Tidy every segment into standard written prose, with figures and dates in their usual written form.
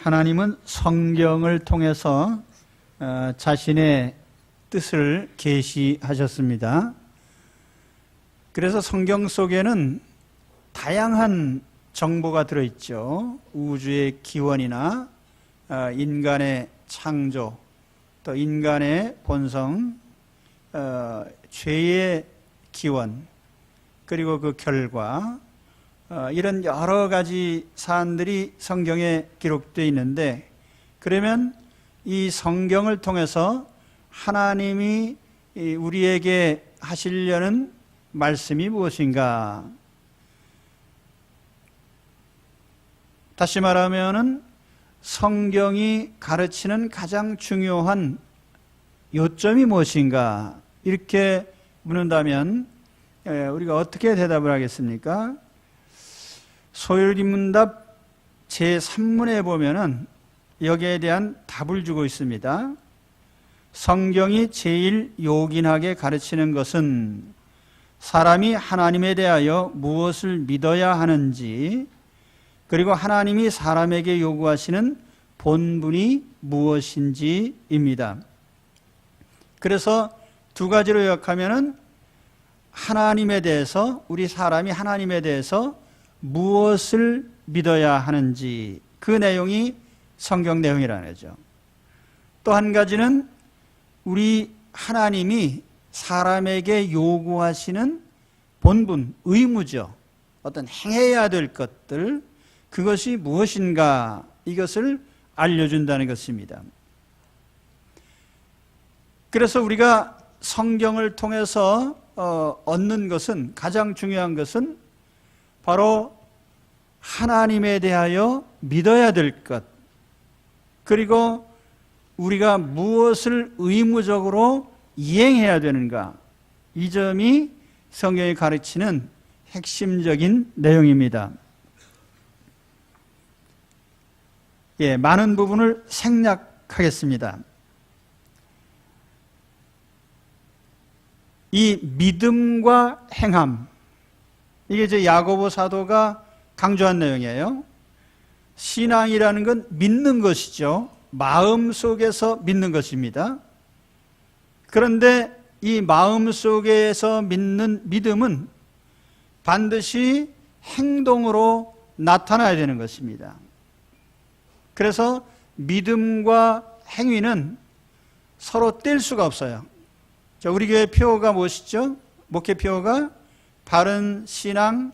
하나님은 성경을 통해서 자신의 뜻을 계시하셨습니다. 그래서 성경 속에는 다양한 정보가 들어있죠. 우주의 기원이나 인간의 창조, 또 인간의 본성, 죄의 기원, 그리고 그 결과, 이런 여러 가지 사안들이 성경에 기록되어 있는데, 그러면 이 성경을 통해서 하나님이 우리에게 하시려는 말씀이 무엇인가? 다시 말하면은 성경이 가르치는 가장 중요한 요점이 무엇인가? 이렇게 묻는다면 우리가 어떻게 대답을 하겠습니까? 소요리문답 제3문에 보면은 여기에 대한 답을 주고 있습니다. 성경이 제일 요긴하게 가르치는 것은 사람이 하나님에 대하여 무엇을 믿어야 하는지, 그리고 하나님이 사람에게 요구하시는 본분이 무엇인지입니다. 그래서 두 가지로 요약하면은 하나님에 대해서, 우리 사람이 하나님에 대해서 무엇을 믿어야 하는지, 그 내용이 성경 내용이라는 거죠. 또 한 가지는 우리 하나님이 사람에게 요구하시는 본분, 의무죠. 어떤 행해야 될 것들, 그것이 무엇인가, 이것을 알려준다는 것입니다. 그래서 우리가 성경을 통해서 얻는 것은, 가장 중요한 것은 바로 하나님에 대하여 믿어야 될 것, 그리고 우리가 무엇을 의무적으로 이행해야 되는가, 이 점이 성경이 가르치는 핵심적인 내용입니다. 많은 부분을 생략하겠습니다. 이 믿음과 행함, 이게 이제 야고보 사도가 강조한 내용이에요. 신앙이라는 건 믿는 것이죠. 마음 속에서 믿는 것입니다. 그런데 이 마음 속에서 믿는 믿음은 반드시 행동으로 나타나야 되는 것입니다. 그래서 믿음과 행위는 서로 뗄 수가 없어요. 우리 교회 표어가 무엇이죠? 목회 표어가 바른 신앙,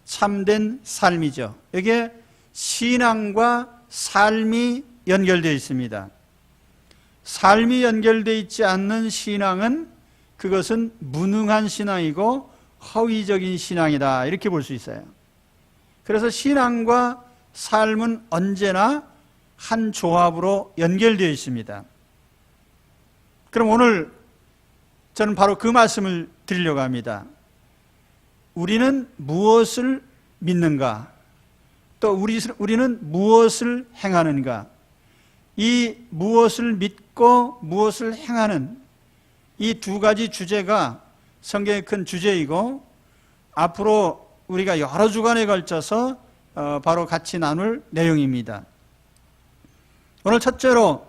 참된 삶이죠. 여기에 신앙과 삶이 연결되어 있습니다. 삶이 연결되어 있지 않는 신앙은, 그것은 무능한 신앙이고 허위적인 신앙이다, 이렇게 볼 수 있어요. 그래서 신앙과 삶은 언제나 한 조합으로 연결되어 있습니다. 그럼 오늘 저는 바로 그 말씀을 드리려고 합니다. 우리는 무엇을 믿는가? 또 우리는 무엇을 행하는가? 이 무엇을 믿고 무엇을 행하는 이 두 가지 주제가 성경의 큰 주제이고, 앞으로 우리가 여러 주간에 걸쳐서 바로 같이 나눌 내용입니다. 오늘 첫째로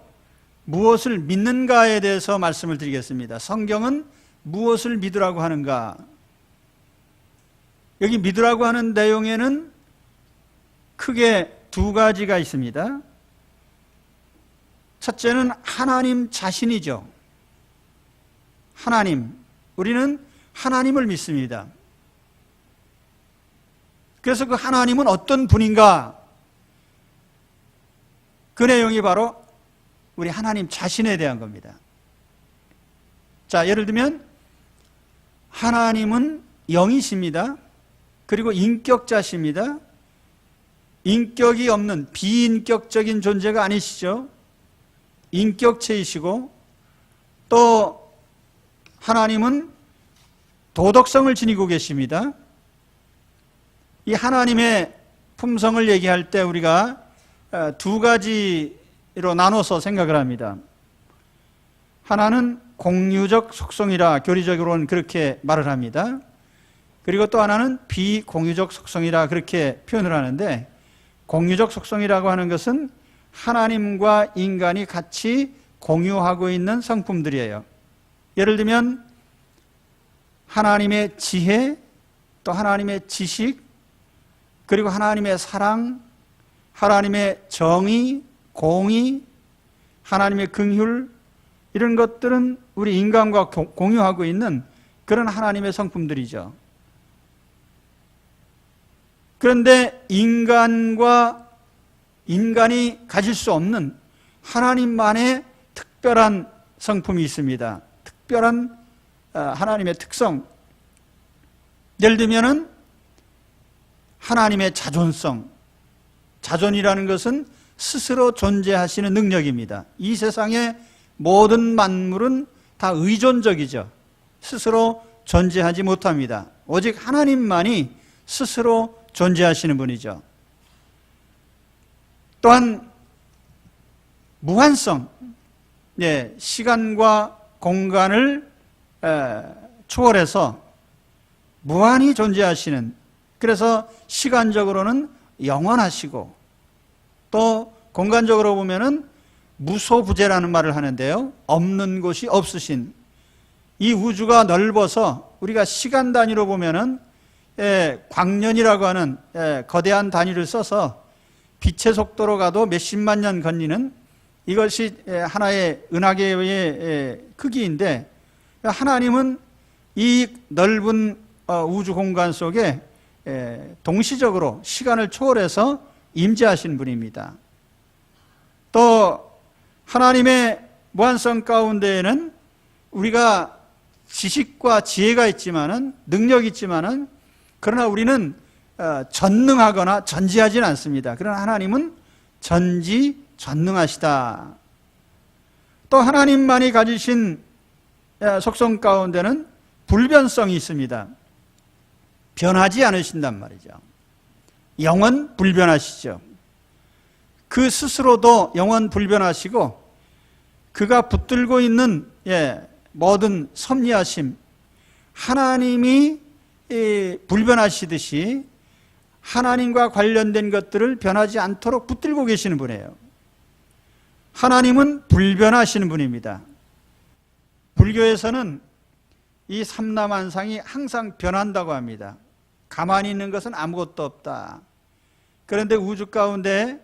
무엇을 믿는가에 대해서 말씀을 드리겠습니다. 성경은 무엇을 믿으라고 하는가? 여기 믿으라고 하는 내용에는 크게 두 가지가 있습니다. 첫째는 하나님 자신이죠. 하나님, 우리는 하나님을 믿습니다. 그래서 그 하나님은 어떤 분인가? 그 내용이 바로 우리 하나님 자신에 대한 겁니다. 자, 예를 들면 하나님은 영이십니다. 그리고 인격자십니다. 인격이 없는 비인격적인 존재가 아니시죠. 인격체이시고, 또 하나님은 도덕성을 지니고 계십니다. 이 하나님의 품성을 얘기할 때 우리가 두 가지로 나눠서 생각을 합니다. 하나는 공유적 속성이라 교리적으로는 그렇게 말을 합니다. 그리고 또 하나는 비공유적 속성이라 그렇게 표현을 하는데, 공유적 속성이라고 하는 것은 하나님과 인간이 같이 공유하고 있는 성품들이에요. 예를 들면 하나님의 지혜, 또 하나님의 지식, 그리고 하나님의 사랑, 하나님의 정의, 공의, 하나님의 긍휼, 이런 것들은 우리 인간과 공유하고 있는 그런 하나님의 성품들이죠. 그런데 인간이 가질 수 없는 하나님만의 특별한 성품이 있습니다. 특별한 하나님의 특성. 예를 들면은 하나님의 자존성. 자존이라는 것은 스스로 존재하시는 능력입니다. 이 세상의 모든 만물은 다 의존적이죠. 스스로 존재하지 못합니다. 오직 하나님만이 스스로 존재하시는 분이죠. 또한 무한성, 시간과 공간을 초월해서 무한히 존재하시는, 그래서 시간적으로는 영원하시고 또 공간적으로 보면은 무소부재라는 말을 하는데요. 없는 곳이 없으신, 이 우주가 넓어서 우리가 시간 단위로 보면은 광년이라고 하는 거대한 단위를 써서 빛의 속도로 가도 몇십만 년 걸리는, 이것이 하나의 은하계의 크기인데, 하나님은 이 넓은 우주 공간 속에 동시적으로 시간을 초월해서 임재하신 분입니다. 또 하나님의 무한성 가운데에는 우리가 지식과 지혜가 있지만은, 능력이 있지만은, 그러나 우리는 전능하거나 전지하지는 않습니다. 그러나 하나님은 전지전능하시다. 또 하나님만이 가지신 속성 가운데는 불변성이 있습니다. 변하지 않으신단 말이죠. 영원 불변하시죠. 그 스스로도 영원 불변하시고, 그가 붙들고 있는 모든 섭리하심, 하나님이 불변하시듯이 하나님과 관련된 것들을 변하지 않도록 붙들고 계시는 분이에요. 하나님은 불변하시는 분입니다. 불교에서는 이 삼라만상이 항상 변한다고 합니다. 가만히 있는 것은 아무것도 없다. 그런데 우주 가운데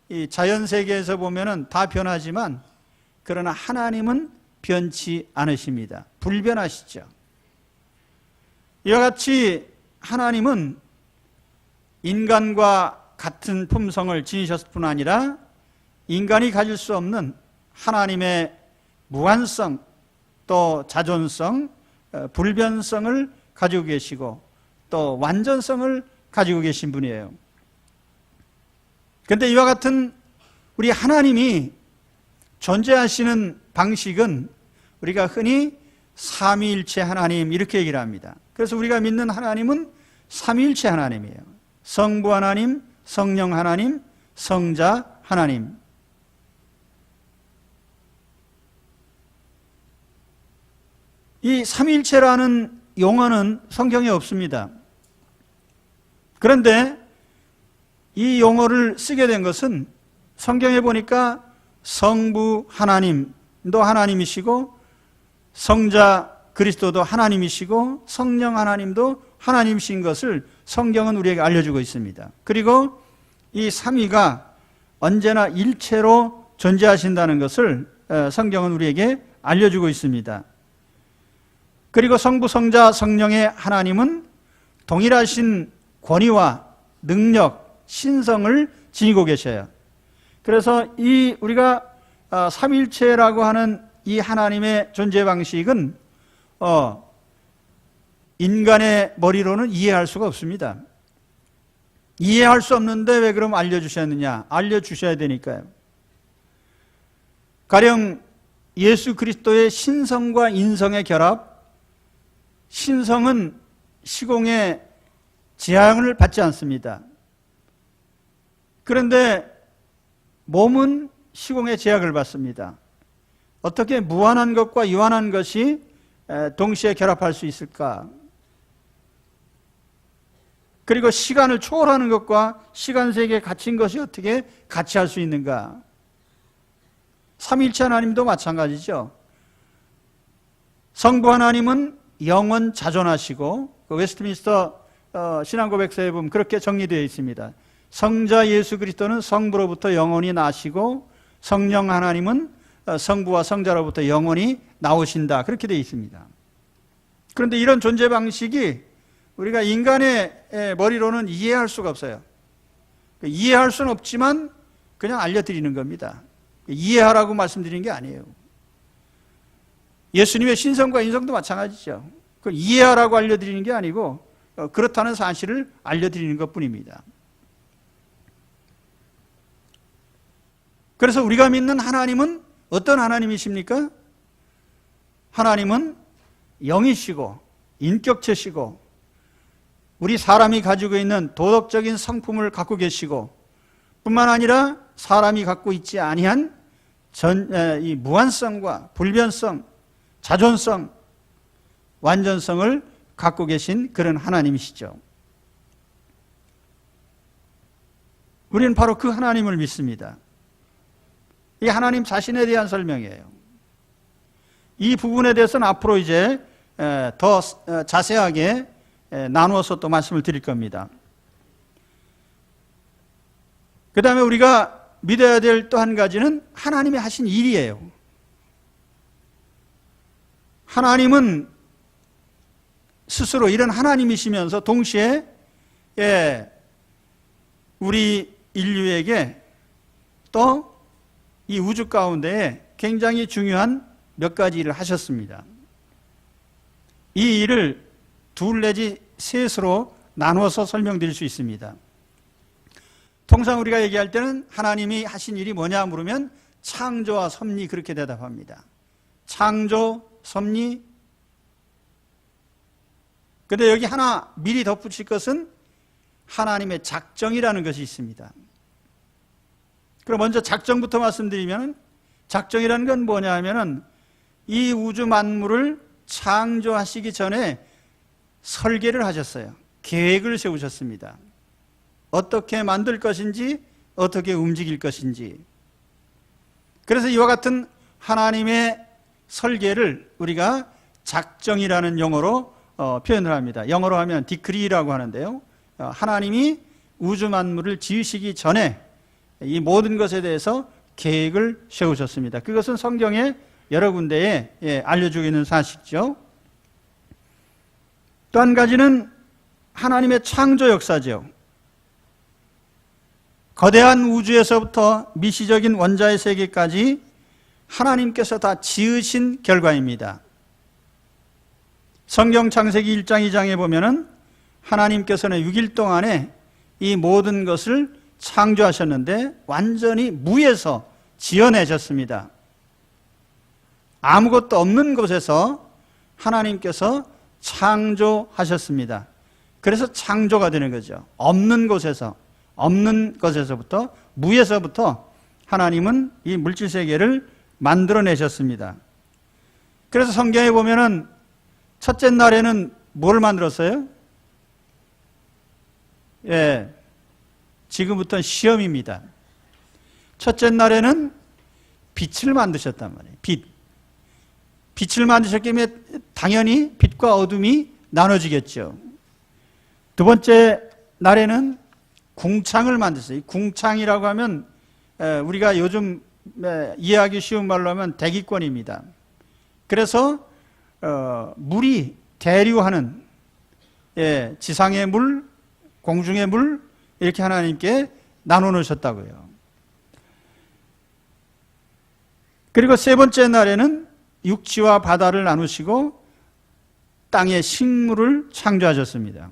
이 자연세계에서 보면은 다 변하지만, 그러나 하나님은 변치 않으십니다. 불변하시죠. 이와 같이 하나님은 인간과 같은 품성을 지니셨을 뿐 아니라 인간이 가질 수 없는 하나님의 무한성, 또 자존성, 불변성을 가지고 계시고 또 완전성을 가지고 계신 분이에요. 그런데 이와 같은 우리 하나님이 존재하시는 방식은 우리가 흔히 삼위일체 하나님 이렇게 얘기를 합니다. 그래서 우리가 믿는 하나님은 삼위일체 하나님이에요. 성부 하나님, 성령 하나님, 성자 하나님. 이 삼위일체라는 용어는 성경에 없습니다. 그런데 이 용어를 쓰게 된 것은 성경에 보니까 성부 하나님도 하나님이시고 성자 그리스도도 하나님이시고 성령 하나님도 하나님이신 것을 성경은 우리에게 알려주고 있습니다. 그리고 이 삼위가 언제나 일체로 존재하신다는 것을 성경은 우리에게 알려주고 있습니다. 그리고 성부, 성자, 성령의 하나님은 동일하신 권위와 능력, 신성을 지니고 계셔요. 그래서 이 우리가 삼위일체라고 하는 이 하나님의 존재 방식은 인간의 머리로는 이해할 수가 없습니다. 이해할 수 없는데 왜 그럼 알려주셨느냐? 알려주셔야 되니까요. 가령 예수 그리스도의 신성과 인성의 결합, 신성은 시공의 제한을 받지 않습니다. 그런데 몸은 시공의 제약을 받습니다. 어떻게 무한한 것과 유한한 것이 동시에 결합할 수 있을까? 그리고 시간을 초월하는 것과 시간 세계에 갇힌 것이 어떻게 같이 할 수 있는가? 삼위일체 하나님도 마찬가지죠. 성부 하나님은 영원 자존하시고, 그 웨스트민스터 신앙고백서에 보면 그렇게 정리되어 있습니다. 성자 예수 그리스도는 성부로부터 영원히 나시고, 성령 하나님은 성부와 성자로부터 영원히 나오신다, 그렇게 되어 있습니다. 그런데 이런 존재 방식이 우리가 인간의 머리로는 이해할 수가 없어요. 이해할 수는 없지만 그냥 알려드리는 겁니다. 이해하라고 말씀드리는 게 아니에요. 예수님의 신성과 인성도 마찬가지죠. 이해하라고 알려드리는 게 아니고 그렇다는 사실을 알려드리는 것뿐입니다. 그래서 우리가 믿는 하나님은 어떤 하나님이십니까? 하나님은 영이시고 인격체시고 우리 사람이 가지고 있는 도덕적인 성품을 갖고 계시고, 뿐만 아니라 사람이 갖고 있지 아니한 이 무한성과 불변성, 자존성, 완전성을 갖고 계신 그런 하나님이시죠. 우리는 바로 그 하나님을 믿습니다. 이 하나님 자신에 대한 설명이에요. 이 부분에 대해서는 앞으로 이제 더 자세하게 나누어서 또 말씀을 드릴 겁니다. 그 다음에 우리가 믿어야 될 또 한 가지는 하나님이 하신 일이에요. 하나님은 스스로 이런 하나님이시면서 동시에 우리 인류에게 또 이 우주 가운데에 굉장히 중요한 몇 가지 일을 하셨습니다. 이 일을 둘 내지 셋으로 나누어서 설명드릴 수 있습니다. 통상 우리가 얘기할 때는 하나님이 하신 일이 뭐냐 물으면 창조와 섭리, 그렇게 대답합니다. 창조, 섭리. 근데 여기 하나 미리 덧붙일 것은 하나님의 작정이라는 것이 있습니다. 그럼 먼저 작정부터 말씀드리면, 작정이라는 건 뭐냐 하면은 이 우주 만물을 창조하시기 전에 설계를 하셨어요. 계획을 세우셨습니다. 어떻게 만들 것인지, 어떻게 움직일 것인지. 그래서 이와 같은 하나님의 설계를 우리가 작정이라는 용어로 표현을 합니다. 영어로 하면 디크리라고 하는데요. 하나님이 우주 만물을 지으시기 전에 이 모든 것에 대해서 계획을 세우셨습니다. 그것은 성경에 여러 군데에 알려주고 있는 사실이죠. 또 한 가지는 하나님의 창조 역사죠. 거대한 우주에서부터 미시적인 원자의 세계까지 하나님께서 다 지으신 결과입니다. 성경 창세기 1장 2장에 보면은 하나님께서는 6일 동안에 이 모든 것을 창조하셨는데 완전히 무에서 지어내셨습니다. 아무것도 없는 곳에서 하나님께서 창조하셨습니다. 그래서 창조가 되는 거죠. 없는 것에서부터, 무에서부터 하나님은 이 물질 세계를 만들어내셨습니다. 그래서 성경에 보면은 첫째 날에는 뭘 만들었어요? 지금부터는 시험입니다. 첫째 날에는 빛을 만드셨단 말이에요. 빛을 만드셨기 때문에 당연히 빛과 어둠이 나눠지겠죠. 두 번째 날에는 궁창을 만드셨어요. 궁창이라고 하면 우리가 요즘 이해하기 쉬운 말로 하면 대기권입니다. 그래서 물이 대류하는, 지상의 물, 공중의 물, 이렇게 하나님께 나눠 놓으셨다고요. 그리고 세 번째 날에는 육지와 바다를 나누시고 땅의 식물을 창조하셨습니다.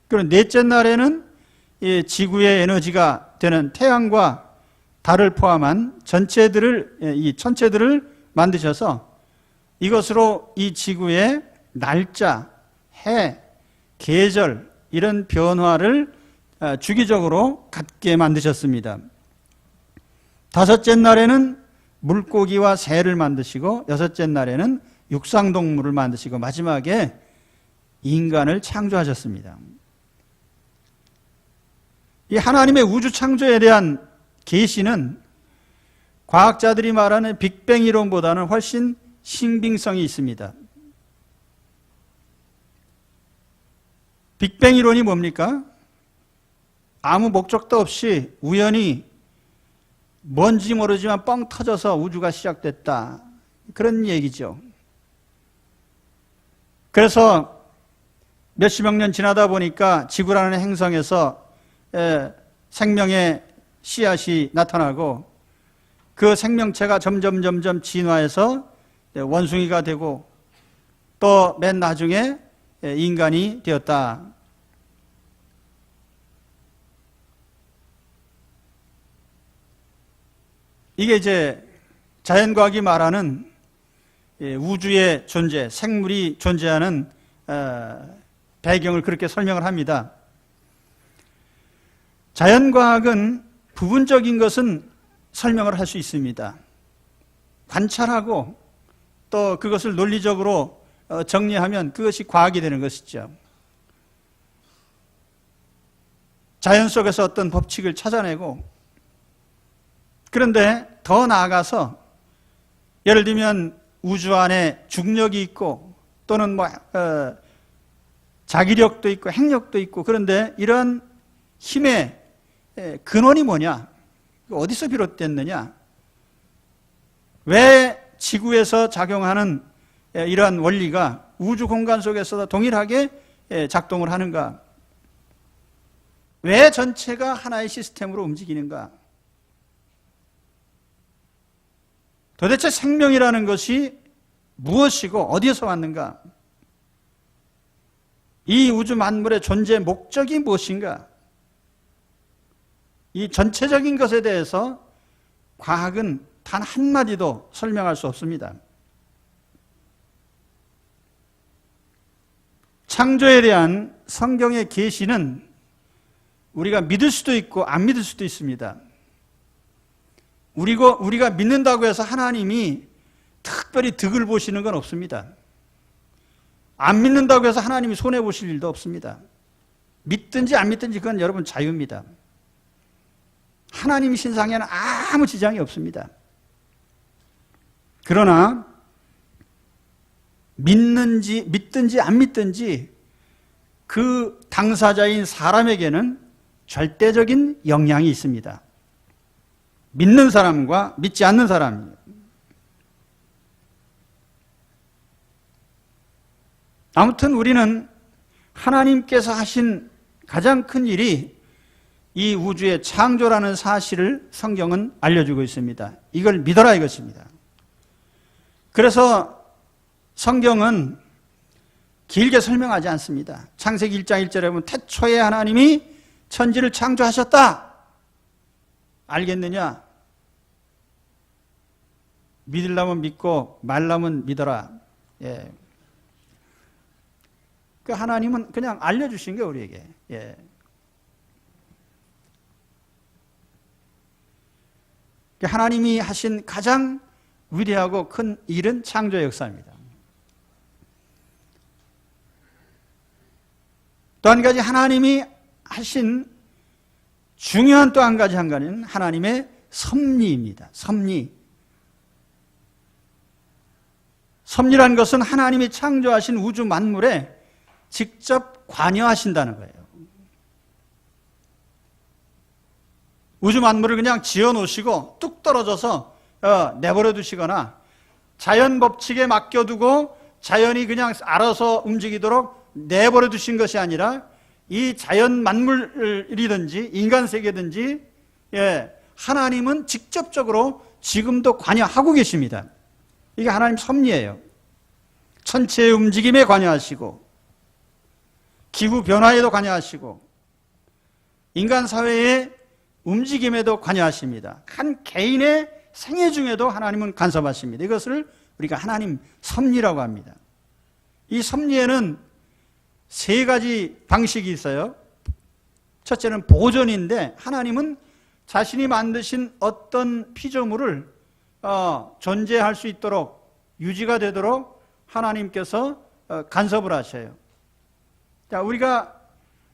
그리고 넷째 날에는 지구의 에너지가 되는 태양과 달을 포함한 이 천체들을 만드셔서 이것으로 이 지구의 날짜, 해, 계절, 이런 변화를 주기적으로 갖게 만드셨습니다. 다섯째 날에는 물고기와 새를 만드시고, 여섯째 날에는 육상동물을 만드시고, 마지막에 인간을 창조하셨습니다. 이 하나님의 우주 창조에 대한 계시는 과학자들이 말하는 빅뱅 이론보다는 훨씬 신빙성이 있습니다. 빅뱅 이론이 뭡니까? 아무 목적도 없이 우연히 뭔지 모르지만 뻥 터져서 우주가 시작됐다. 그런 얘기죠. 그래서 몇십억 년 지나다 보니까 지구라는 행성에서 생명의 씨앗이 나타나고 그 생명체가 점점 진화해서 원숭이가 되고 또 맨 나중에 인간이 되었다. 이게 이제 자연과학이 말하는 우주의 존재, 생물이 존재하는 배경을 그렇게 설명을 합니다. 자연과학은 부분적인 것은 설명을 할 수 있습니다. 관찰하고 또 그것을 논리적으로 정리하면 그것이 과학이 되는 것이죠. 자연 속에서 어떤 법칙을 찾아내고, 그런데 더 나아가서 예를 들면 우주 안에 중력이 있고 또는 자기력도 있고 핵력도 있고, 그런데 이런 힘의 근원이 뭐냐? 어디서 비롯됐느냐? 왜 지구에서 작용하는 이러한 원리가 우주 공간 속에서도 동일하게 작동을 하는가? 왜 전체가 하나의 시스템으로 움직이는가? 도대체 생명이라는 것이 무엇이고 어디에서 왔는가? 이 우주 만물의 존재 목적이 무엇인가? 이 전체적인 것에 대해서 과학은 단 한마디도 설명할 수 없습니다. 창조에 대한 성경의 계시는 우리가 믿을 수도 있고 안 믿을 수도 있습니다. 우리가 믿는다고 해서 하나님이 특별히 득을 보시는 건 없습니다. 안 믿는다고 해서 하나님이 손해보실 일도 없습니다. 믿든지 안 믿든지 그건 여러분 자유입니다. 하나님 신상에는 아무 지장이 없습니다. 그러나 믿든지 안 믿든지 그 당사자인 사람에게는 절대적인 영향이 있습니다. 믿는 사람과 믿지 않는 사람. 아무튼 우리는 하나님께서 하신 가장 큰 일이 이 우주의 창조라는 사실을 성경은 알려주고 있습니다. 이걸 믿어라 이것입니다. 그래서 성경은 길게 설명하지 않습니다. 창세기 1장 1절에 보면 태초에 하나님이 천지를 창조하셨다. 알겠느냐? 믿으려면 믿고 말라면 믿어라. 예. 그 하나님은 그냥 알려주신 게 우리에게. 예. 하나님이 하신 가장 위대하고 큰 일은 창조의 역사입니다. 또 한 가지 하나님이 하신 중요한 또 한 가지는 하나님의 섭리입니다. 섭리. 섭리란 것은 하나님이 창조하신 우주 만물에 직접 관여하신다는 거예요. 우주 만물을 그냥 지어놓으시고 뚝 떨어져서 내버려 두시거나 자연 법칙에 맡겨두고 자연이 그냥 알아서 움직이도록 내버려 두신 것이 아니라 이 자연 만물이든지 인간 세계든지 하나님은 직접적으로 지금도 관여하고 계십니다. 이게 하나님 섭리예요. 천체의 움직임에 관여하시고 기후 변화에도 관여하시고 인간 사회의 움직임에도 관여하십니다. 한 개인의 생애 중에도 하나님은 간섭하십니다. 이것을 우리가 하나님 섭리라고 합니다. 이 섭리에는 세 가지 방식이 있어요. 첫째는 보존인데 하나님은 자신이 만드신 어떤 피조물을 존재할 수 있도록 유지가 되도록 하나님께서 간섭을 하셔요. 자, 우리가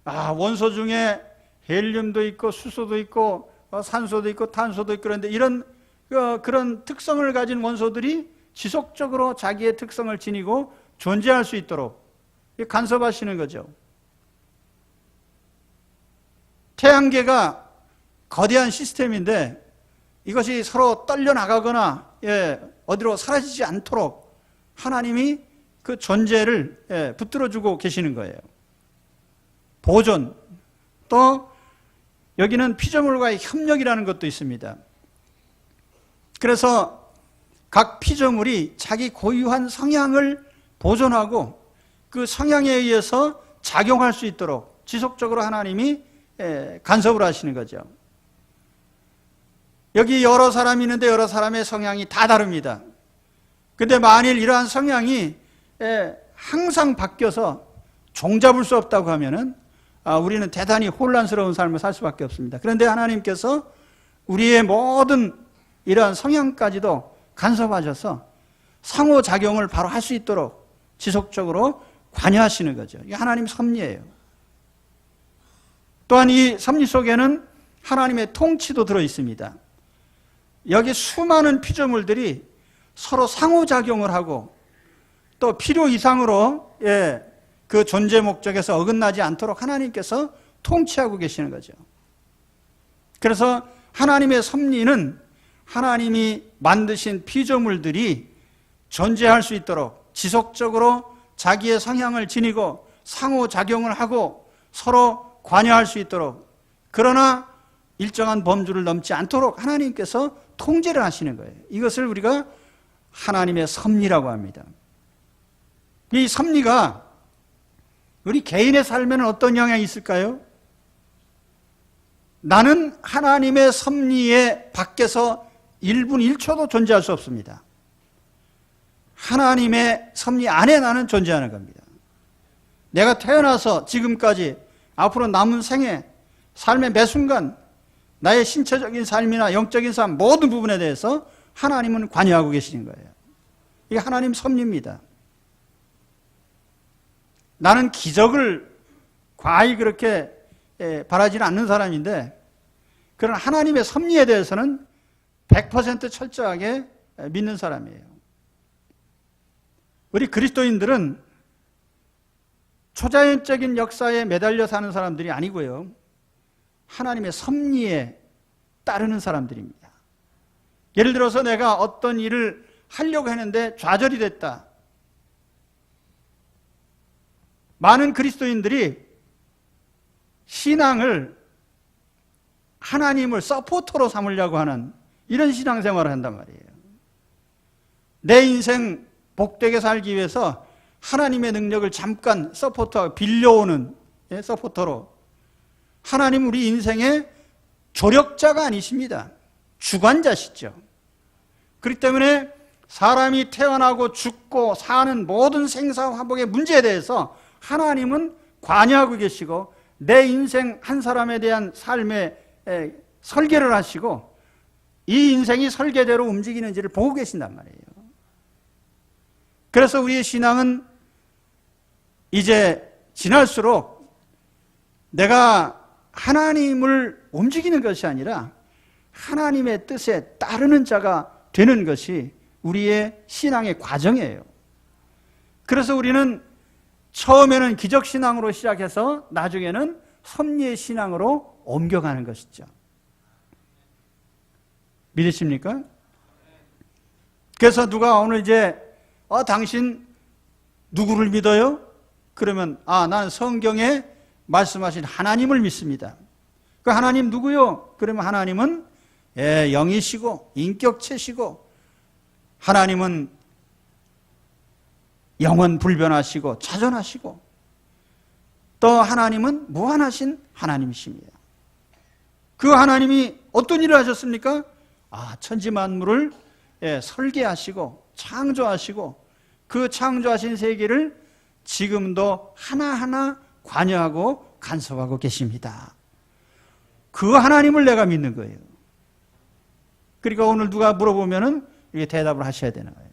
원소 중에 헬륨도 있고 수소도 있고 산소도 있고 탄소도 있고 그런데 이런 그런 특성을 가진 원소들이 지속적으로 자기의 특성을 지니고 존재할 수 있도록 간섭하시는 거죠. 태양계가 거대한 시스템인데 이것이 서로 떨려나가거나 어디로 사라지지 않도록 하나님이 그 존재를 붙들어주고 계시는 거예요. 보존, 또 여기는 피조물과의 협력이라는 것도 있습니다. 그래서 각 피조물이 자기 고유한 성향을 보존하고 그 성향에 의해서 작용할 수 있도록 지속적으로 하나님이 간섭을 하시는 거죠. 여기 여러 사람이 있는데 여러 사람의 성향이 다 다릅니다. 근데 만일 이러한 성향이 항상 바뀌어서 종잡을 수 없다고 하면은 우리는 대단히 혼란스러운 삶을 살 수밖에 없습니다. 그런데 하나님께서 우리의 모든 이러한 성향까지도 간섭하셔서 상호작용을 바로 할 수 있도록 지속적으로 관여하시는 거죠. 이게 하나님 섭리예요. 또한 이 섭리 속에는 하나님의 통치도 들어 있습니다. 여기 수많은 피조물들이 서로 상호작용을 하고 또 필요 이상으로 그 존재 목적에서 어긋나지 않도록 하나님께서 통치하고 계시는 거죠. 그래서 하나님의 섭리는 하나님이 만드신 피조물들이 존재할 수 있도록 지속적으로 자기의 성향을 지니고 상호작용을 하고 서로 관여할 수 있도록, 그러나 일정한 범주를 넘지 않도록 하나님께서 통제를 하시는 거예요. 이것을 우리가 하나님의 섭리라고 합니다. 이 섭리가 우리 개인의 삶에는 어떤 영향이 있을까요? 나는 하나님의 섭리에 밖에서 1분 1초도 존재할 수 없습니다. 하나님의 섭리 안에 나는 존재하는 겁니다. 내가 태어나서 지금까지 앞으로 남은 생애, 삶의 매 순간 나의 신체적인 삶이나 영적인 삶 모든 부분에 대해서 하나님은 관여하고 계시는 거예요. 이게 하나님 섭리입니다. 나는 기적을 과히 그렇게 바라지는 않는 사람인데, 그런 하나님의 섭리에 대해서는 100% 철저하게 믿는 사람이에요. 우리 그리스도인들은 초자연적인 역사에 매달려 사는 사람들이 아니고요, 하나님의 섭리에 따르는 사람들입니다. 예를 들어서 내가 어떤 일을 하려고 했는데 좌절이 됐다. 많은 그리스도인들이 신앙을 하나님을 서포터로 삼으려고 하는 이런 신앙생활을 한단 말이에요. 내 인생 복되게 살기 위해서 하나님의 능력을 잠깐 서포터, 빌려오는 서포터로. 하나님 우리 인생의 조력자가 아니십니다. 주관자시죠. 그렇기 때문에 사람이 태어나고 죽고 사는 모든 생사화복의 문제에 대해서 하나님은 관여하고 계시고, 내 인생 한 사람에 대한 삶의 설계를 하시고 이 인생이 설계대로 움직이는지를 보고 계신단 말이에요. 그래서 우리의 신앙은 이제 지날수록 내가 하나님을 움직이는 것이 아니라 하나님의 뜻에 따르는 자가 되는 것이 우리의 신앙의 과정이에요. 그래서 우리는 처음에는 기적신앙으로 시작해서 나중에는 섭리의 신앙으로 옮겨가는 것이죠. 믿으십니까? 그래서 누가 오늘 이제 당신 누구를 믿어요? 그러면 나는 성경에 말씀하신 하나님을 믿습니다. 그 하나님 누구요? 그러면 하나님은 영이시고 인격체시고, 하나님은 영원 불변하시고 자존하시고, 또 하나님은 무한하신 하나님이십니다. 그 하나님이 어떤 일을 하셨습니까? 천지 만물을 설계하시고 창조하시고 그 창조하신 세계를 지금도 하나하나 관여하고 간섭하고 계십니다. 그 하나님을 내가 믿는 거예요. 그러니까 오늘 누가 물어보면은 이게 대답을 하셔야 되는 거예요.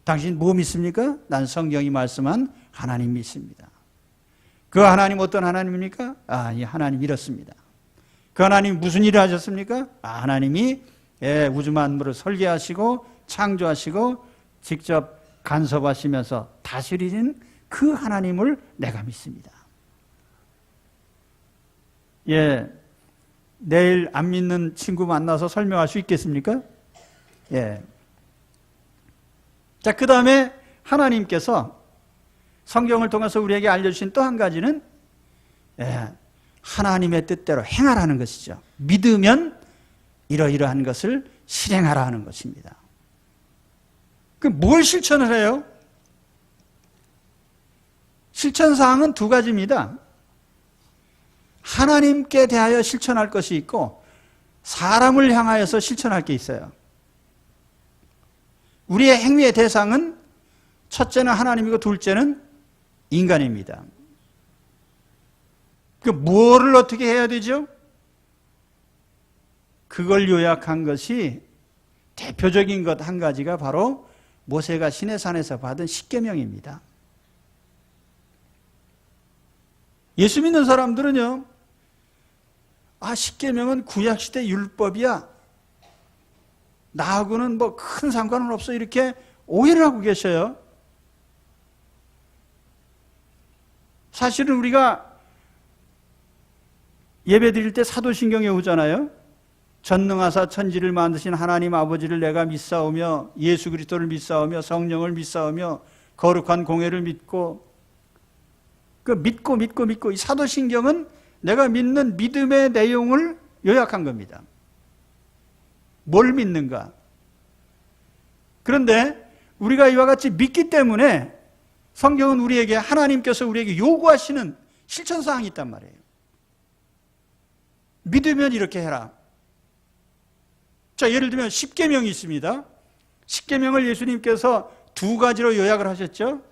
당신 뭐 믿습니까? 난 성경이 말씀한 하나님 믿습니다. 그 하나님 어떤 하나님입니까? 이 하나님 이렇습니다. 그 하나님 무슨 일을 하셨습니까? 하나님이 우주 만물을 설계하시고 창조하시고 직접 간섭하시면서 다스리는 그 하나님을 내가 믿습니다. 내일 안 믿는 친구 만나서 설명할 수 있겠습니까? 자, 그 다음에 하나님께서 성경을 통해서 우리에게 알려주신 또 한 가지는 하나님의 뜻대로 행하라는 것이죠. 믿으면 이러이러한 것을 실행하라 하는 것입니다. 뭘 실천을 해요? 실천사항은 두 가지입니다. 하나님께 대하여 실천할 것이 있고 사람을 향하여서 실천할 게 있어요. 우리의 행위의 대상은 첫째는 하나님이고 둘째는 인간입니다. 뭐를 어떻게 해야 되죠? 그걸 요약한 것이 대표적인 것 한 가지가 바로 모세가 시내산에서 받은 십계명입니다. 예수 믿는 사람들은요, 십계명은 구약시대 율법이야, 나하고는 뭐 큰 상관은 없어, 이렇게 오해를 하고 계셔요. 사실은 우리가 예배 드릴 때 사도신경에 오잖아요. 전능하사 천지를 만드신 하나님 아버지를 내가 믿사오며 예수 그리스도를 믿사오며 성령을 믿사오며 거룩한 공회를 믿고, 믿고 이 사도신경은 내가 믿는 믿음의 내용을 요약한 겁니다. 뭘 믿는가? 그런데 우리가 이와 같이 믿기 때문에 성경은 우리에게, 하나님께서 우리에게 요구하시는 실천사항이 있단 말이에요. 믿으면 이렇게 해라. 자, 예를 들면 십계명이 있습니다. 십계명을 예수님께서 두 가지로 요약을 하셨죠.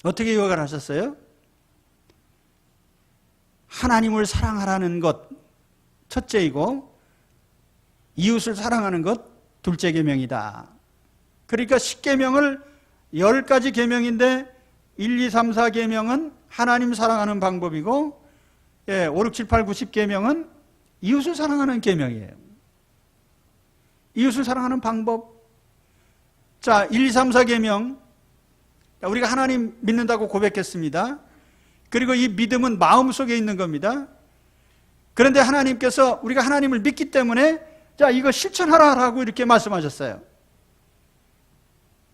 어떻게 요약을 하셨어요? 하나님을 사랑하라는 것 첫째이고 이웃을 사랑하는 것 둘째 계명이다. 그러니까 십계명을 10가지 계명인데 1, 2, 3, 4 계명은 하나님 사랑하는 방법이고 5, 6, 7, 8, 9, 10 계명은 이웃을 사랑하는 계명이에요. 이웃을 사랑하는 방법. 자, 1, 2, 3, 4 계명. 우리가 하나님 믿는다고 고백했습니다. 그리고 이 믿음은 마음속에 있는 겁니다. 그런데 하나님께서 우리가 하나님을 믿기 때문에 자, 이거 실천하라라고 이렇게 말씀하셨어요.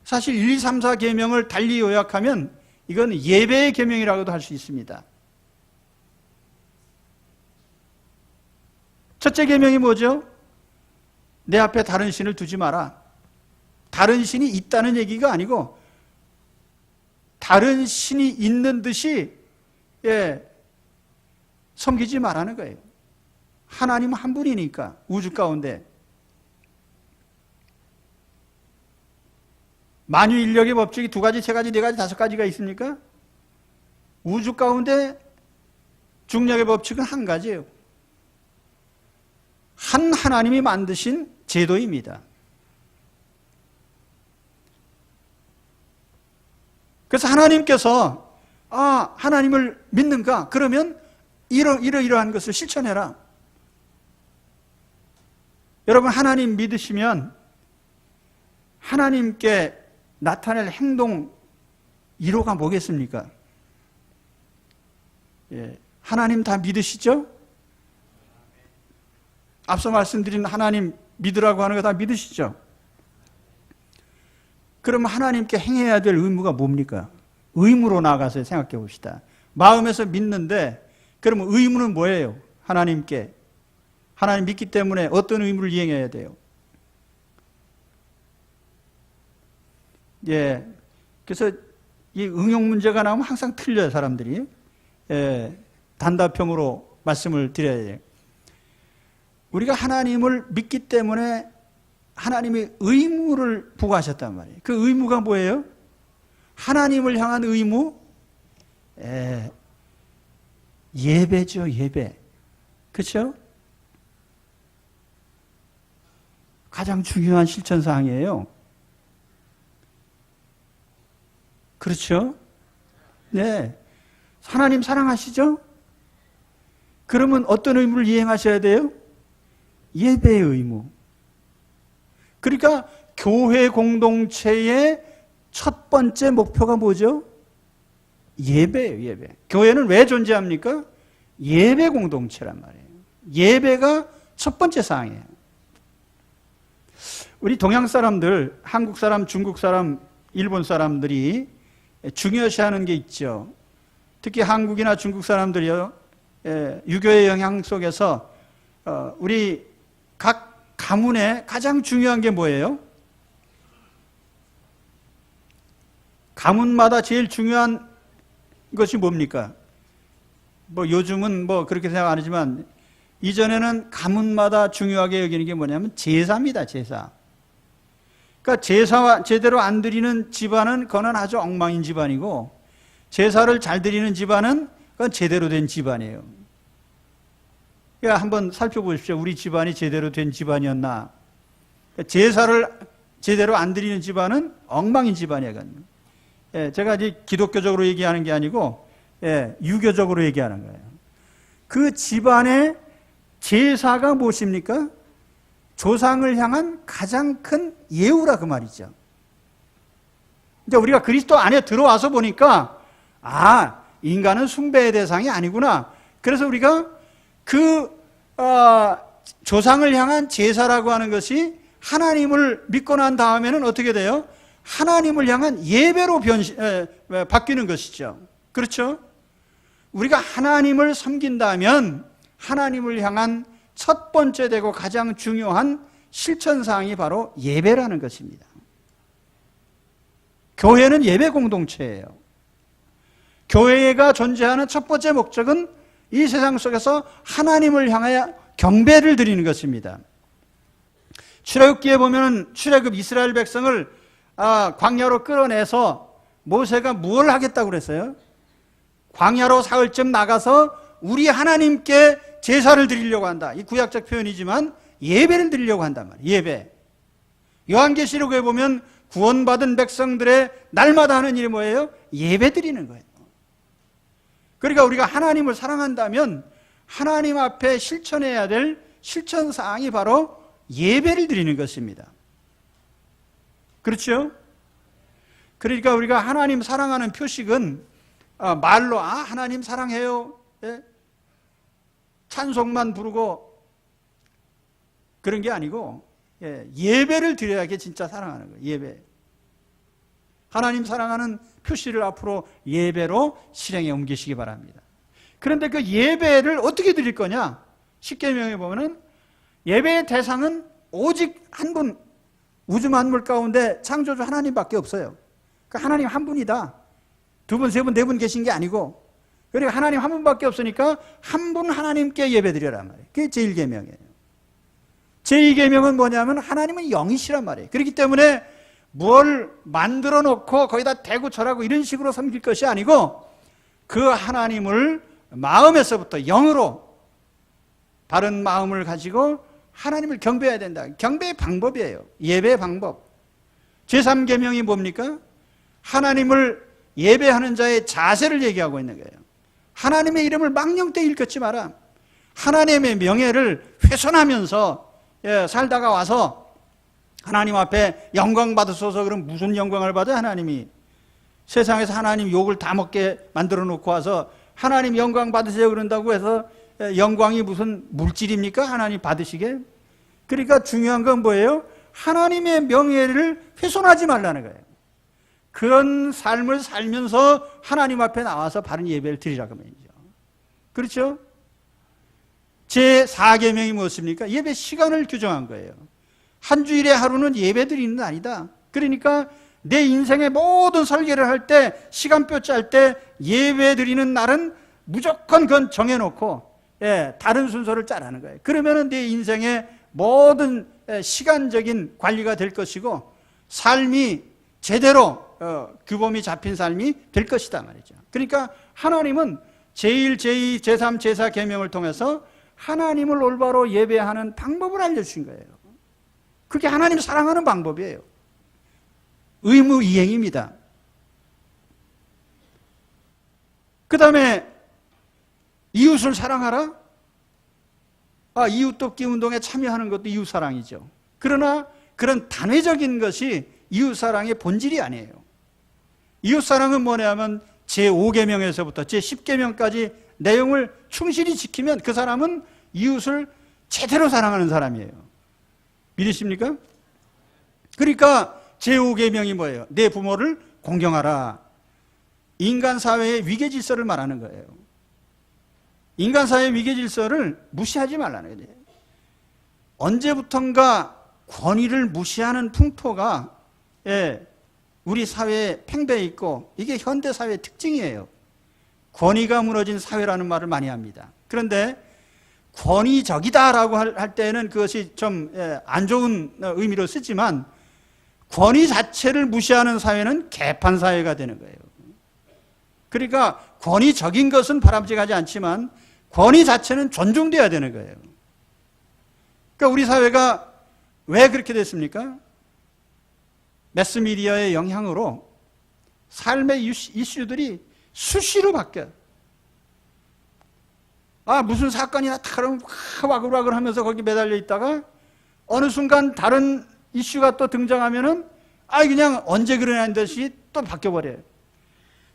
사실 1, 2, 3, 4 계명을 달리 요약하면 이건 예배의 계명이라고도 할 수 있습니다. 첫째 계명이 뭐죠? 내 앞에 다른 신을 두지 마라. 다른 신이 있다는 얘기가 아니고 다른 신이 있는 듯이 섬기지 말라는 거예요. 하나님은 한 분이니까 우주 가운데. 만유인력의 법칙이 2가지, 3가지, 4가지, 5가지가 있습니까? 우주 가운데 중력의 법칙은 한 가지예요. 한 하나님이 만드신 제도입니다. 그래서 하나님께서 하나님을 믿는가? 그러면 이러한 것을 실천해라. 여러분, 하나님 믿으시면 하나님께 나타낼 행동 1호가 뭐겠습니까? 하나님 다 믿으시죠? 앞서 말씀드린 하나님 믿으라고 하는 거 다 믿으시죠? 그러면 하나님께 행해야 될 의무가 뭡니까? 의무로 나아가서 생각해 봅시다. 마음에서 믿는데 그러면 의무는 뭐예요? 하나님께. 하나님 믿기 때문에 어떤 의무를 이행해야 돼요? 그래서 이 응용 문제가 나오면 항상 틀려요, 사람들이. 단답형으로 말씀을 드려야 돼요. 우리가 하나님을 믿기 때문에 하나님이 의무를 부과하셨단 말이에요. 그 의무가 뭐예요? 하나님을 향한 의무? 예배죠, 예배. 그렇죠? 가장 중요한 실천사항이에요. 그렇죠? 네. 하나님 사랑하시죠? 그러면 어떤 의무를 이행하셔야 돼요? 예배의 의무. 그러니까 교회 공동체의 첫 번째 목표가 뭐죠? 예배예요, 예배. 교회는 왜 존재합니까? 예배 공동체란 말이에요. 예배가 첫 번째 사항이에요. 우리 동양 사람들, 한국 사람, 중국 사람, 일본 사람들이 중요시하는 게 있죠. 특히 한국이나 중국 사람들이요, 유교의 영향 속에서 우리 각 가문에 가장 중요한 게 뭐예요? 가문마다 제일 중요한 것이 뭡니까? 뭐 요즘은 뭐 그렇게 생각 안 하지만 이전에는 가문마다 중요하게 여기는 게 뭐냐면 제사입니다, 제사. 그러니까 제사와 제대로 안 드리는 집안은 그건 아주 엉망인 집안이고, 제사를 잘 드리는 집안은 그건 제대로 된 집안이에요. 그러니까 한번 살펴보십시오. 우리 집안이 제대로 된 집안이었나? 제사를 제대로 안 드리는 집안은 엉망인 집안이에요. 제가 이제 기독교적으로 얘기하는 게 아니고 유교적으로 얘기하는 거예요. 그 집안의 제사가 무엇입니까? 조상을 향한 가장 큰 예우라 그 말이죠. 이제 우리가 그리스도 안에 들어와서 보니까 인간은 숭배의 대상이 아니구나. 그래서 우리가 그 조상을 향한 제사라고 하는 것이 하나님을 믿고 난 다음에는 어떻게 돼요? 하나님을 향한 예배로 바뀌는 것이죠. 그렇죠? 우리가 하나님을 섬긴다면 하나님을 향한 첫 번째 되고 가장 중요한 실천사항이 바로 예배라는 것입니다. 교회는 예배 공동체예요. 교회가 존재하는 첫 번째 목적은 이 세상 속에서 하나님을 향하여 경배를 드리는 것입니다. 출애굽기에 보면 출애굽 이스라엘 백성을 광야로 끌어내서 모세가 뭘 하겠다고 그랬어요? 광야로 사흘쯤 나가서 우리 하나님께 제사를 드리려고 한다. 이 구약적 표현이지만 예배를 드리려고 한단 말이에요. 예배. 요한계시록에 보면 구원받은 백성들의 날마다 하는 일이 뭐예요? 예배 드리는 거예요. 그러니까 우리가 하나님을 사랑한다면 하나님 앞에 실천해야 될 실천사항이 바로 예배를 드리는 것입니다. 그렇죠? 그러니까 우리가 하나님 사랑하는 표식은 말로 하나님 사랑해요, 찬송만 부르고 그런 게 아니고 예배를 드려야 게 진짜 사랑하는 거예요. 예배. 하나님 사랑하는 표시를 앞으로 예배로 실행에 옮기시기 바랍니다. 그런데 그 예배를 어떻게 드릴 거냐? 십계명에 보면은 예배의 대상은 오직 한 분, 우주 만물 가운데 창조주 하나님밖에 없어요. 그 하나님 한 분이다. 두 분, 세 분, 네 분 계신 게 아니고, 그러니까 하나님 한 분밖에 없으니까 한 분 하나님께 예배드려란 말이에요. 그게 제1계명이에요. 제2계명은 뭐냐면 하나님은 영이시란 말이에요. 그렇기 때문에 뭘 만들어 놓고 거기다 대고 절하고 이런 식으로 섬길 것이 아니고 그 하나님을 마음에서부터 영으로 바른 마음을 가지고 하나님을 경배해야 된다. 경배의 방법이에요. 예배의 방법. 제3계명이 뭡니까? 하나님을 예배하는 자의 자세를 얘기하고 있는 거예요. 하나님의 이름을 망령되이 일컫지 마라. 하나님의 명예를 훼손하면서 살다가 와서 하나님 앞에 영광 받으소서. 그럼 무슨 영광을 받아요? 하나님이 세상에서 하나님 욕을 다 먹게 만들어 놓고 와서 하나님 영광 받으세요 그런다고 해서 영광이 무슨 물질입니까? 하나님 받으시게. 그러니까 중요한 건 뭐예요? 하나님의 명예를 훼손하지 말라는 거예요. 그런 삶을 살면서 하나님 앞에 나와서 바른 예배를 드리라고 말이죠. 그렇죠? 제4계명이 무엇입니까? 예배 시간을 규정한 거예요. 한 주일의 하루는 예배 드리는 날 아니다. 그러니까 내 인생의 모든 설계를 할 때, 시간표 짤 때 예배 드리는 날은 무조건 그건 정해놓고 다른 순서를 짜라는 거예요. 그러면은 내 인생의 모든 시간적인 관리가 될 것이고 삶이 제대로 규범이 잡힌 삶이 될 것이다 말이죠. 그러니까 하나님은 제1, 제2, 제3, 제4 계명을 통해서 하나님을 올바로 예배하는 방법을 알려주신 거예요. 그게 하나님 사랑하는 방법이에요. 의무 이행입니다. 그 다음에 이웃을 사랑하라? 이웃 돕기 운동에 참여하는 것도 이웃 사랑이죠. 그러나 그런 단회적인 것이 이웃사랑의 본질이 아니에요. 이웃사랑은 뭐냐면 제5계명에서부터 제10계명까지 내용을 충실히 지키면 그 사람은 이웃을 제대로 사랑하는 사람이에요. 믿으십니까? 그러니까 제5계명이 뭐예요? 내 부모를 공경하라. 인간 사회의 위계 질서를 말하는 거예요. 인간 사회의 위계 질서를 무시하지 말라는 거예요. 언제부턴가 권위를 무시하는 풍토가 우리 사회에 팽배해 있고 이게 현대 사회의 특징이에요. 권위가 무너진 사회라는 말을 많이 합니다. 그런데 권위적이다라고 할 때는 그것이 좀 안 좋은 의미로 쓰지만 권위 자체를 무시하는 사회는 개판 사회가 되는 거예요. 그러니까 권위적인 것은 바람직하지 않지만 권위 자체는 존중돼야 되는 거예요. 그러니까 우리 사회가 왜 그렇게 됐습니까? 매스미디어의 영향으로 삶의 이슈들이 수시로 바뀌어요. 무슨 사건이 나타나면 와글와글 하면서 거기 매달려 있다가 어느 순간 다른 이슈가 또 등장하면은 그냥 언제 그러냐는 듯이 또 바뀌어버려요.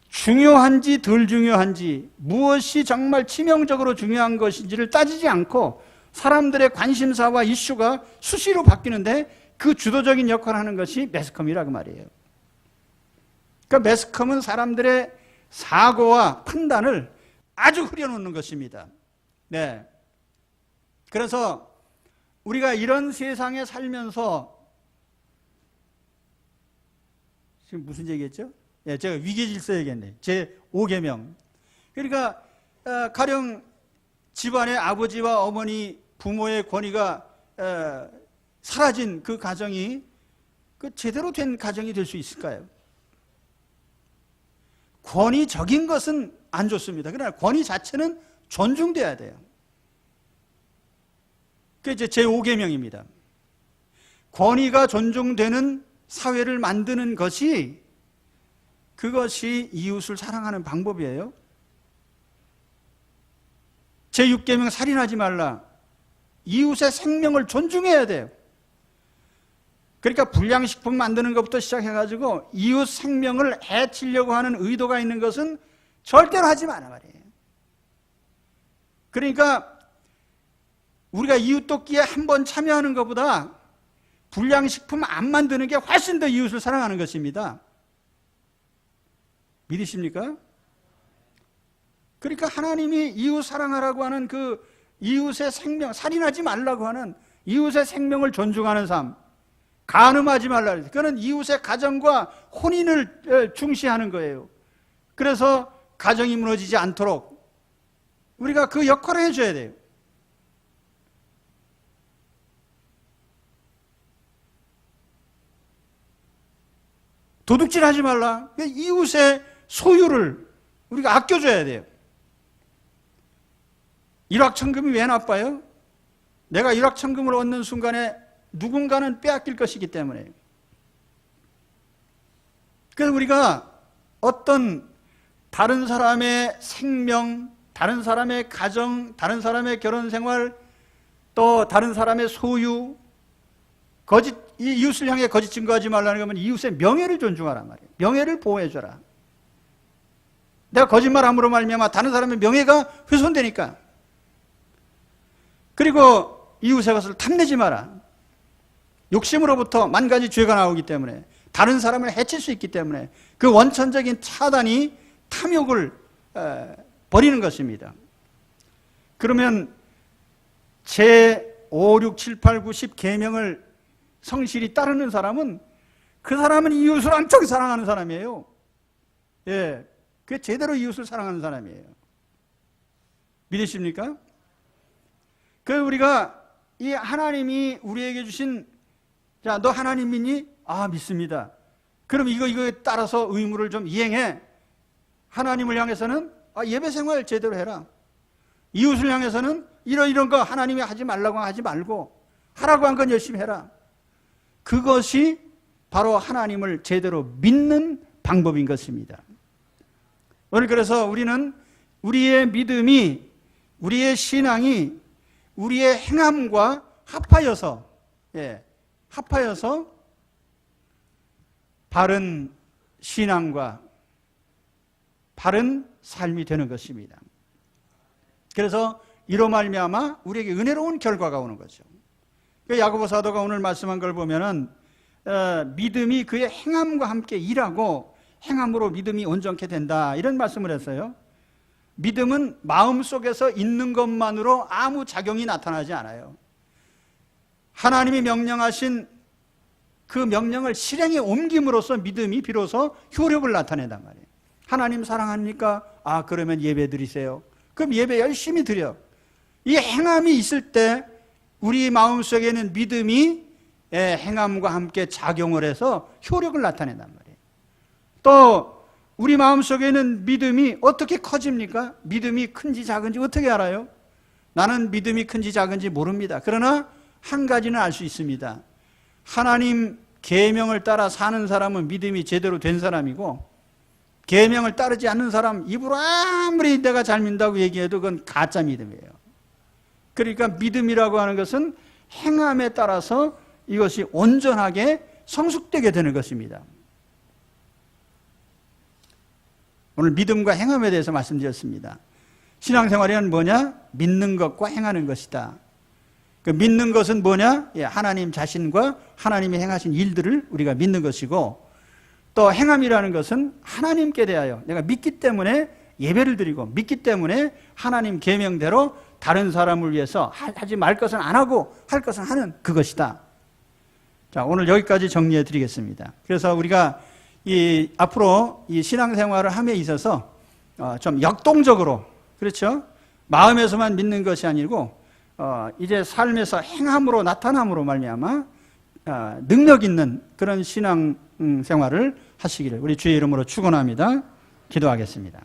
중요한지 덜 중요한지 무엇이 정말 치명적으로 중요한 것인지를 따지지 않고 사람들의 관심사와 이슈가 수시로 바뀌는데 그 주도적인 역할을 하는 것이 매스컴이라고 말이에요. 그러니까 매스컴은 사람들의 사고와 판단을 아주 흐려놓는 것입니다. 네. 그래서 우리가 이런 세상에 살면서 지금 무슨 얘기했죠? 제가 위계질서 얘기했네. 제5계명. 그러니까 가령 집안의 아버지와 어머니, 부모의 권위가 사라진 그 가정이 제대로 된 가정이 될 수 있을까요? 권위적인 것은 안 좋습니다. 그러나 권위 자체는 존중돼야 돼요. 그게 이제 제5계명입니다. 권위가 존중되는 사회를 만드는 것이 그것이 이웃을 사랑하는 방법이에요. 제6계명 살인하지 말라. 이웃의 생명을 존중해야 돼요. 그러니까 불량식품 만드는 것부터 시작해가지고 이웃 생명을 해치려고 하는 의도가 있는 것은 절대로 하지 마라 말이에요. 그러니까 우리가 이웃 돕기에 한 번 참여하는 것보다 불량식품 안 만드는 게 훨씬 더 이웃을 사랑하는 것입니다. 믿으십니까? 그러니까 하나님이 이웃 사랑하라고 하는 그 이웃의 생명, 살인하지 말라고 하는 이웃의 생명을 존중하는 삶, 간음하지 말라. 그거는 이웃의 가정과 혼인을 중시하는 거예요. 그래서 가정이 무너지지 않도록 우리가 그 역할을 해줘야 돼요. 도둑질하지 말라. 이웃의 소유를 우리가 아껴줘야 돼요. 일확천금이 왜 나빠요? 내가 일확천금을 얻는 순간에 누군가는 빼앗길 것이기 때문에. 그래서 우리가 어떤 다른 사람의 생명, 다른 사람의 가정, 다른 사람의 결혼생활, 또 다른 사람의 소유, 이 이웃을 향해 거짓 증거하지 말라는 거면 이웃의 명예를 존중하란 말이에요. 명예를 보호해줘라. 내가 거짓말함으로 말미암아 다른 사람의 명예가 훼손되니까. 그리고 이웃의 것을 탐내지 마라. 욕심으로부터 만 가지 죄가 나오기 때문에, 다른 사람을 해칠 수 있기 때문에 그 원천적인 차단이 탐욕을 버리는 것입니다. 그러면 제5, 6, 7, 8, 9, 10 계명을 성실히 따르는 사람은 그 사람은 이웃을 엄청 사랑하는 사람이에요. 그게 제대로 이웃을 사랑하는 사람이에요. 믿으십니까? 그 우리가 이 하나님이 우리에게 주신, 자, 너 하나님 믿니? 믿습니다. 그럼 이거에 따라서 의무를 좀 이행해. 하나님을 향해서는 예배 생활 제대로 해라. 이웃을 향해서는 이런 거 하나님이 하지 말라고 하지 말고 하라고 한 건 열심히 해라. 그것이 바로 하나님을 제대로 믿는 방법인 것입니다. 오늘 그래서 우리는 우리의 믿음이, 우리의 신앙이 우리의 행함과 합하여서 합하여서 바른 신앙과 바른 삶이 되는 것입니다. 그래서 이로 말미암아 우리에게 은혜로운 결과가 오는 거죠. 야고보 사도가 오늘 말씀한 걸 보면은 믿음이 그의 행함과 함께 일하고 행함으로 믿음이 온전케 된다, 이런 말씀을 했어요. 믿음은 마음속에서 있는 것만으로 아무 작용이 나타나지 않아요. 하나님이 명령하신 그 명령을 실행에 옮김으로써 믿음이 비로소 효력을 나타낸단 말이에요. 하나님 사랑합니까? 아, 그러면 예배 드리세요. 그럼 예배 열심히 드려. 이 행함이 있을 때 우리 마음속에는 믿음이 행함과 함께 작용을 해서 효력을 나타낸단 말이에요. 또 우리 마음속에는 믿음이 어떻게 커집니까? 믿음이 큰지 작은지 어떻게 알아요? 나는 믿음이 큰지 작은지 모릅니다. 그러나 한 가지는 알 수 있습니다. 하나님 계명을 따라 사는 사람은 믿음이 제대로 된 사람이고, 계명을 따르지 않는 사람, 입으로 아무리 내가 잘 믿는다고 얘기해도 그건 가짜 믿음이에요. 그러니까 믿음이라고 하는 것은 행함에 따라서 이것이 온전하게 성숙되게 되는 것입니다. 오늘 믿음과 행함에 대해서 말씀드렸습니다. 신앙생활이란 뭐냐? 믿는 것과 행하는 것이다. 그 믿는 것은 뭐냐? 하나님 자신과 하나님이 행하신 일들을 우리가 믿는 것이고, 또 행함이라는 것은 하나님께 대하여 내가 믿기 때문에 예배를 드리고, 믿기 때문에 하나님 계명대로 다른 사람을 위해서 하지 말 것은 안 하고 할 것은 하는 그것이다. 자, 오늘 여기까지 정리해 드리겠습니다. 그래서 우리가 앞으로 이 신앙생활을 함에 있어서 좀 역동적으로, 그렇죠? 마음에서만 믿는 것이 아니고 이제 삶에서 행함으로 나타남으로 말미암아 능력 있는 그런 신앙 생활을 하시기를 우리 주의 이름으로 축원합니다. 기도하겠습니다.